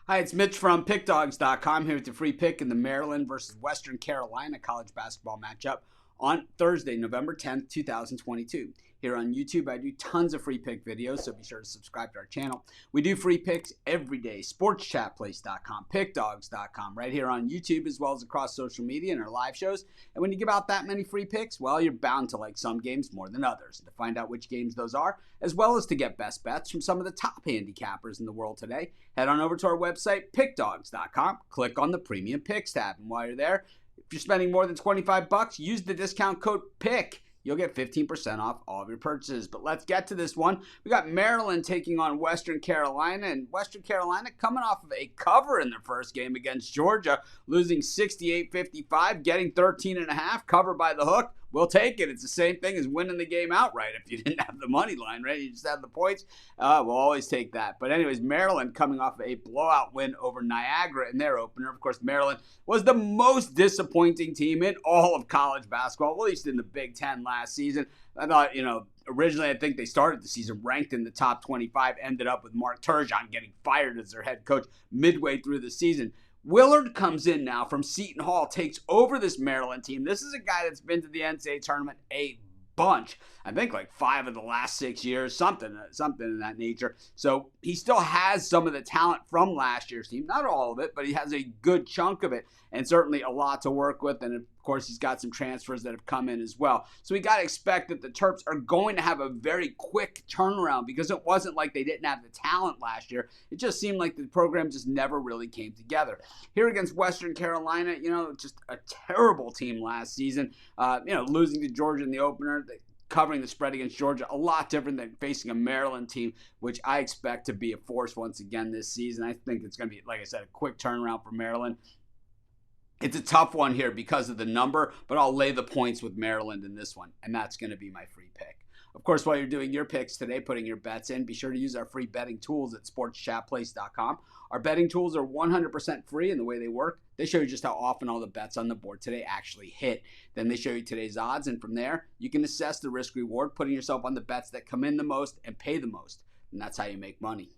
Hi, it's Mitch from Pickdawgz.com here with your free pick in the Maryland versus Western Carolina college basketball matchup on Thursday, November 10th, 2022. Here on YouTube, I do tons of free pick videos, so be sure to subscribe to our channel. We do free picks every day. Sportschatplace.com, Pickdawgz.com, right here on YouTube as well as across social media and our live shows. And when you give out that many free picks, well, you're bound to like some games more than others. And to find out which games those are, as well as to get best bets from some of the top handicappers in the world today, head on over to our website, Pickdawgz.com, click on the Premium Picks tab. And while you're there, if you're spending more than $25, use the discount code PICK. You'll get 15% off all of your purchases. But let's get to this one. We got Maryland taking on Western Carolina, and Western Carolina coming off of a cover in their first game against Georgia, losing 68-55, getting 13.5, covered by the hook. We'll take it. It's the same thing as winning the game outright if you didn't have the money line, right? You just have the points. We'll always take that. But anyways, Maryland coming off a blowout win over Niagara in their opener. Of course, Maryland was the most disappointing team in all of college basketball, at least in the Big Ten last season. I thought, originally I think they started the season ranked in the top 25, ended up with Mark Turgeon getting fired as their head coach midway through the season. Willard comes in now from Seton Hall, takes over this Maryland team. This is a guy that's been to the NCAA tournament a bunch. I think like 5 of the last 6 years, something in that nature. So he still has some of the talent from last year's team. Not all of it, but he has a good chunk of it and certainly a lot to work with. And of course, he's got some transfers that have come in as well. So we got to expect that the Terps are going to have a very quick turnaround because it wasn't like they didn't have the talent last year. It just seemed like the program just never really came together. Here against Western Carolina, just a terrible team last season. Losing to Georgia in the opener, covering the spread against Georgia, a lot different than facing a Maryland team, which I expect to be a force once again this season. I think it's going to be, like I said, a quick turnaround for Maryland. It's a tough one here because of the number, but I'll lay the points with Maryland in this one, and that's going to be my free pick. Of course, while you're doing your picks today, putting your bets in, be sure to use our free betting tools at sportschatplace.com. Our betting tools are 100% free in the way they work. They show you just how often all the bets on the board today actually hit. Then they show you today's odds, and from there, you can assess the risk-reward, putting yourself on the bets that come in the most and pay the most. And that's how you make money.